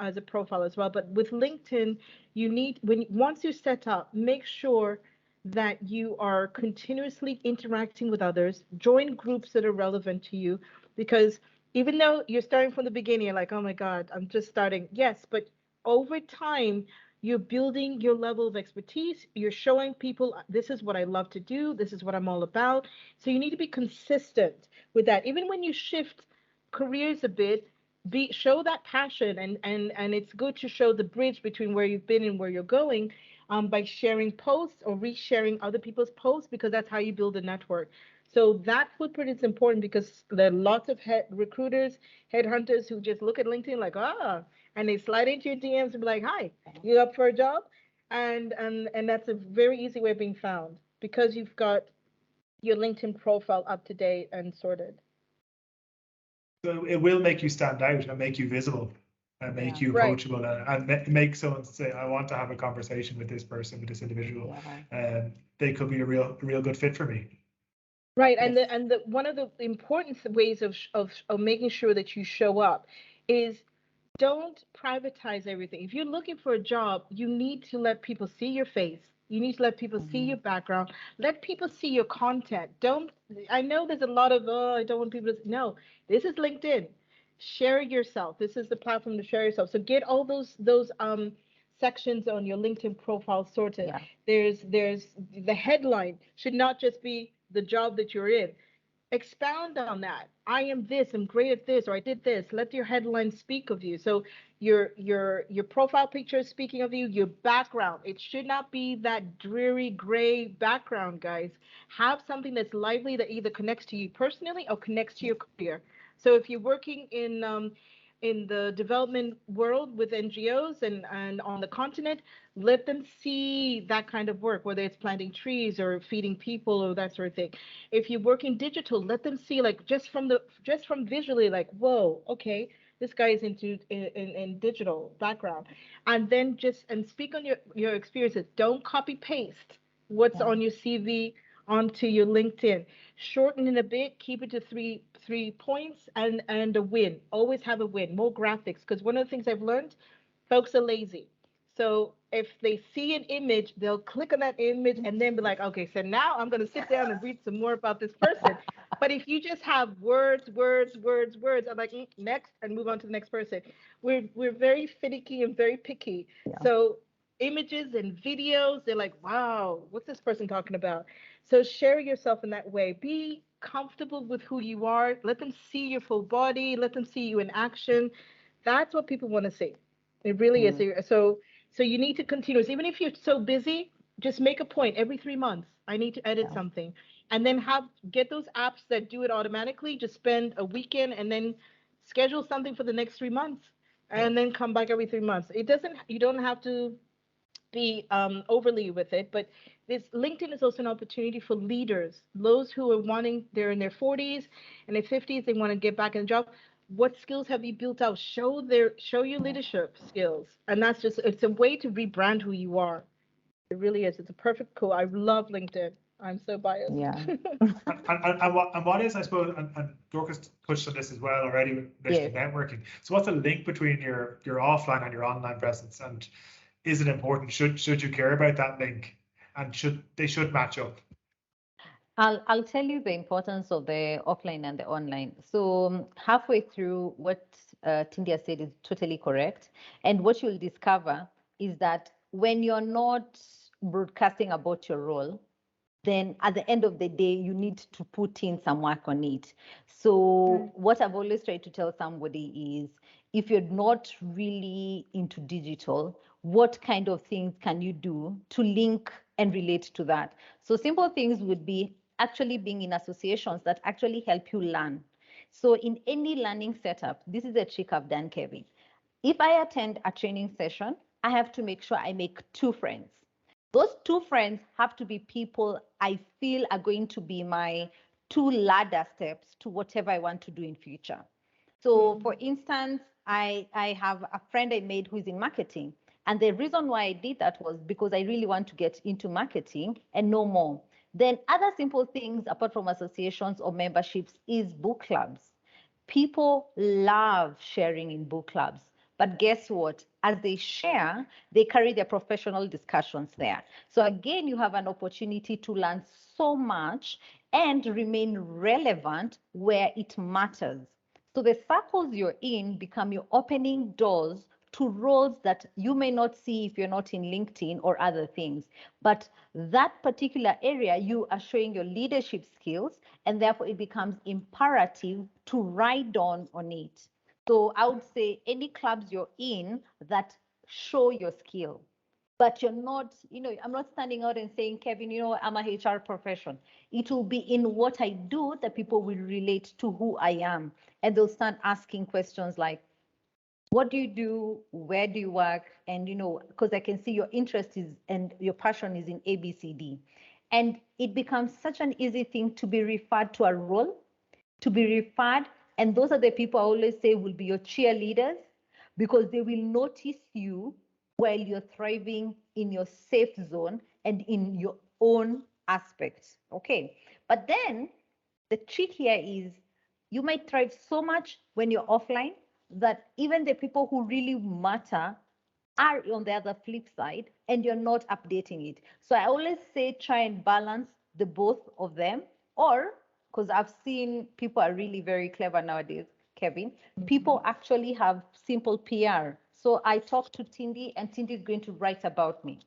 as a profile as well, but with LinkedIn, you need once you set up, make sure that you are continuously interacting with others, join groups that are relevant to you, because even though you're starting from the beginning, you're like, oh my God, I'm just starting. Yes, but over time, you're building your level of expertise. You're showing people, this is what I love to do. This is what I'm all about. So you need to be consistent with that. Even when you shift careers a bit, show that passion, and it's good to show the bridge between where you've been and where you're going, by sharing posts or resharing other people's posts, because that's how you build a network. So that footprint is important, because there are lots of recruiters, headhunters who just look at LinkedIn like, and they slide into your DMs and be like, hi, you up for a job? And that's a very easy way of being found, because you've got your LinkedIn profile up to date and sorted. So it will make you stand out and make you visible and make you approachable, and make someone say, I want to have a conversation with this person, with this individual. They could be a real good fit for me. Right, and the one of the important ways of making sure that you show up is, don't privatize everything. If you're looking for a job, you need to let people see your face. You need to let people see your background. Let people see your content. I know there's a lot of, I don't want people to, no, this is LinkedIn. Share yourself. This is the platform to share yourself. So get all those sections on your LinkedIn profile sorted. There's the headline should not just be the job that you're in. Expound on that. I am this, I'm great at this, or I did this. Let your headline speak of you. So your profile picture is speaking of you, your background. It should not be that dreary gray background, guys. Have something that's lively, that either connects to you personally or connects to your career. So if you're working in the development world with NGOs and on the continent, let them see that kind of work, whether it's planting trees or feeding people or that sort of thing. If you work in digital, let them see, like, just from visually, like, whoa, okay, this guy is into in digital background. And then and speak on your experiences. Don't copy paste what's on your CV onto your LinkedIn. Shorten it a bit, keep it to three points, and a win. Always have a win, more graphics, because one of the things I've learned, folks are lazy. So if they see an image, they'll click on that image and then be like, okay, so now I'm going to sit down and read some more about this person. But if you just have words, I'm like, next, and move on to the next person. We're very finicky and very picky. So images and videos, they're like, wow, what's this person talking about? So share yourself in that way. Be comfortable with who you are. Let them see your full body. Let them see you in action. That's what people want to see. It really is. So you need to continuously, even if you're so busy, just make a point every 3 months. I need to edit something, and then get those apps that do it automatically. Just spend a weekend and then schedule something for the next 3 months, and then come back every 3 months. You don't have to be overly with it, but this LinkedIn is also an opportunity for leaders, those who are wanting, they're in their 40s and their 50s, they want to get back in the job. What skills have you built out? Show your leadership skills, and that's just, it's a way to rebrand who you are. It really is. It's a perfect tool. I love LinkedIn. I'm so biased. Yeah. And what is, I suppose, and Dorcas touched on this as well already with relation to networking. So what's the link between your offline and your online presence, and is it important? Should you care about that link, and should match up? I'll tell you the importance of the offline and the online. So halfway through, what Tindia said is totally correct. And what you'll discover is that when you're not broadcasting about your role, then at the end of the day, you need to put in some work on it. So what I've always tried to tell somebody is, if you're not really into digital, what kind of things can you do to link and relate to that? So simple things would be actually being in associations that actually help you learn. So in any learning setup, this is a trick I've done, Kevin. If I attend a training session, I have to make sure I make 2 friends. Those 2 friends have to be people I feel are going to be my 2 ladder steps to whatever I want to do in future. So for instance, I have a friend I made who is in marketing. And the reason why I did that was because I really want to get into marketing and know more. Then other simple things apart from associations or memberships is book clubs. People love sharing in book clubs. But guess what? As they share, they carry their professional discussions there. So again, you have an opportunity to learn so much and remain relevant where it matters. So the circles you're in become your opening doors to roles that you may not see if you're not in LinkedIn or other things. But that particular area, you are showing your leadership skills, and therefore it becomes imperative to ride on it. So I would say any clubs you're in that show your skill, but you're not, I'm not standing out and saying, Kevin, I'm a HR profession. It will be in what I do that people will relate to who I am. And they'll start asking questions like, what do you do? Where do you work? And, because I can see your interest is and your passion is in ABCD. And it becomes such an easy thing to be referred to a role, to be referred. And those are the people I always say will be your cheerleaders, because they will notice you while you're thriving in your safe zone and in your own aspects. Okay. But then the trick here is you might thrive so much when you're offline that even the people who really matter are on the other flip side, and you're not updating it. So I always say try and balance the both of them, or because I've seen people are really very clever nowadays, Kevin. People actually have simple PR. So I talk to Tindy, and Tindy is going to write about me.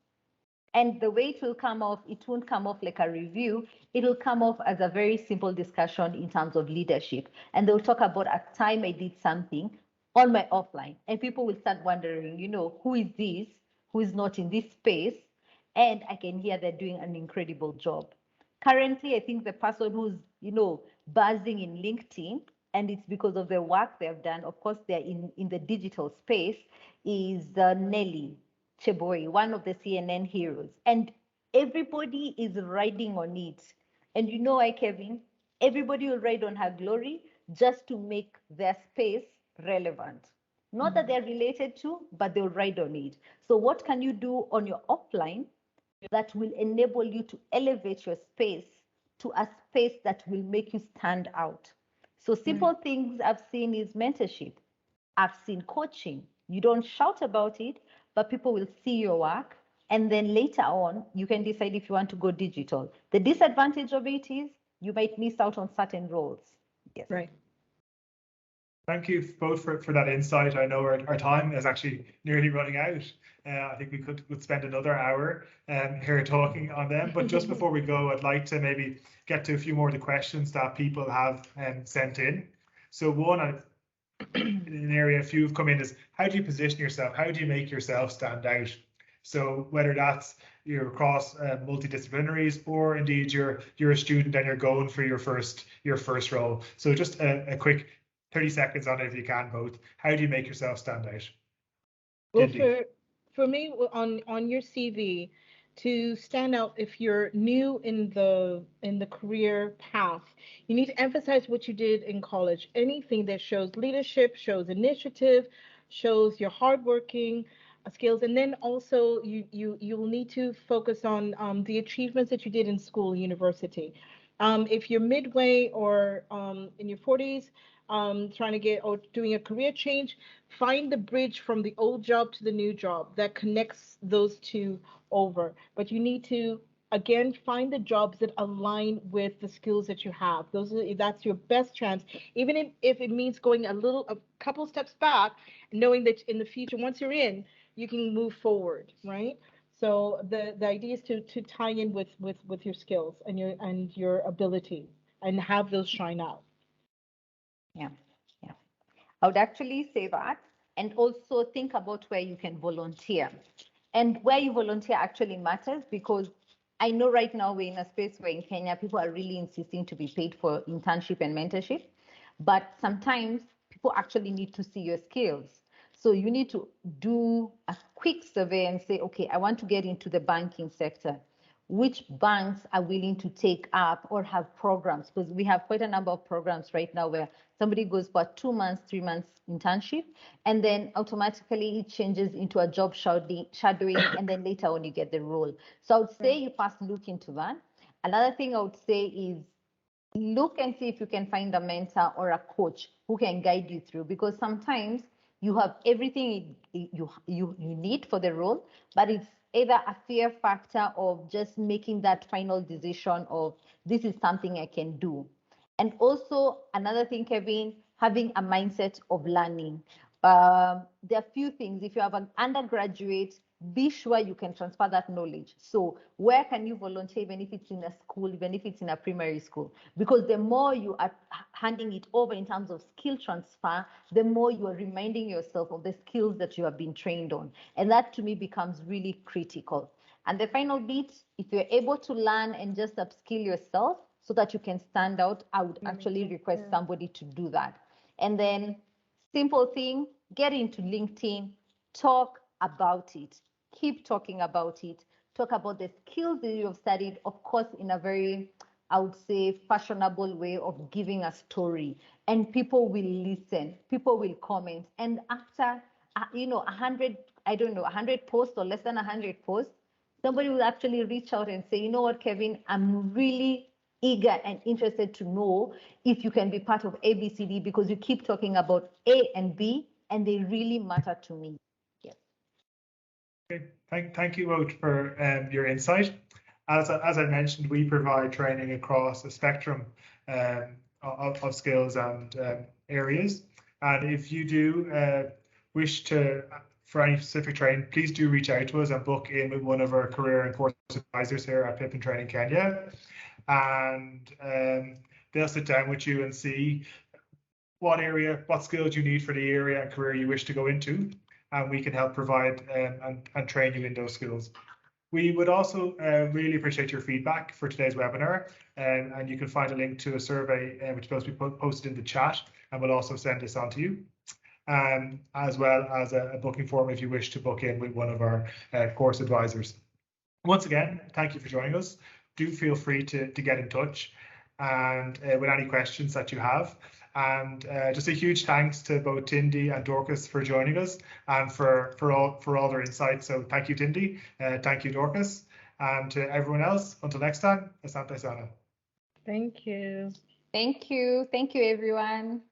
And the way it will come off, it won't come off like a review. It'll come off as a very simple discussion in terms of leadership. And they'll talk about a time I did something on my offline. And people will start wondering, who is this? Who is not in this space? And I can hear they're doing an incredible job. Currently, I think the person who's, buzzing in LinkedIn, and it's because of the work they've done, of course, they're in the digital space, is Nelly Cheboy, one of the CNN heroes. And everybody is riding on it. And Kevin, everybody will ride on her glory just to make their space relevant. Not that they're related to, but they'll ride on it. So what can you do on your offline that will enable you to elevate your space to a space that will make you stand out? So simple things I've seen is mentorship. I've seen coaching. You don't shout about it, but people will see your work. And then later on, you can decide if you want to go digital. The disadvantage of it is you might miss out on certain roles. Yes. Right. Thank you both for that insight. I know our time is actually nearly running out. I think we could spend another hour here talking on them. But just before we go, I'd like to maybe get to a few more of the questions that people have sent in. So one, in an area a few have come in, is how do you position yourself? How do you make yourself stand out? So whether that's you're across multidisciplinaries, or indeed you're a student and you're going for your first role. So just a quick 30 seconds on it if you can, both. How do you make yourself stand out? Well, for me, on your CV, to stand out if you're new in the career path, you need to emphasize what you did in college. Anything that shows leadership, shows initiative, shows your hardworking skills, and then also you'll need to focus on the achievements that you did in school, university. If you're midway or in your 40s, trying to get or doing a career change, find the bridge from the old job to the new job that connects those two over. But you need to again find the jobs that align with the skills that you have. That's your best chance, even if it means going a couple steps back, knowing that in the future, once you're in, you can move forward, right? So the idea is to tie in with your skills and your abilities and have those shine out. Yeah, yeah. I would actually say that. And also think about where you can volunteer. And where you volunteer actually matters, because I know right now we're in a space where in Kenya, people are really insisting to be paid for internship and mentorship. But sometimes people actually need to see your skills. So you need to do a quick survey and say, okay, I want to get into the banking sector. Which banks are willing to take up or have programs? Because we have quite a number of programs right now where somebody goes for 2 months, 3 months internship, and then automatically it changes into a job shadowing, and then later on you get the role. So I would say you first look into that. Another thing I would say is look and see if you can find a mentor or a coach who can guide you through, because sometimes you have everything you need for the role, but it's either a fear factor of just making that final decision of this is something I can do. And also another thing, Kevin, having a mindset of learning. There are few things. If you have an undergraduate, be sure you can transfer that knowledge. So where can you volunteer, even if it's in a school, even if it's in a primary school? Because the more you are handing it over in terms of skill transfer, the more you are reminding yourself of the skills that you have been trained on. And that to me becomes really critical. And the final bit, if you're able to learn and just upskill yourself so that you can stand out, I would actually request somebody to do that. And then simple thing, get into LinkedIn, talk about it, keep talking about it, talk about the skills that you have studied, of course, in a very, I would say, fashionable way of giving a story. And people will listen, people will comment. And after, 100, 100 posts or less than 100 posts, somebody will actually reach out and say, you know what, Kevin, I'm really eager and interested to know if you can be part of ABCD, because you keep talking about A and B and they really matter to me. Yes. Okay. Thank you both for your insight. As I mentioned, we provide training across a spectrum of skills and areas. And if you do wish to, for any specific training, please do reach out to us and book in with one of our career and course advisors here at Pippin Training Kenya. And they'll sit down with you and see what skills you need for the area and career you wish to go into, and we can help provide and train you in those skills. We would also really appreciate your feedback for today's webinar, and you can find a link to a survey which will be posted in the chat, and we'll also send this on to you, as well as a booking form if you wish to book in with one of our course advisors. Once again, thank you for joining us. Do feel free to get in touch and with any questions that you have. And just a huge thanks to both Tindy and Dorcas for joining us and for all their insights. So thank you, Tindy. Thank you, Dorcas. And to everyone else, until next time, Asante Sana. Thank you. Thank you. Thank you, everyone.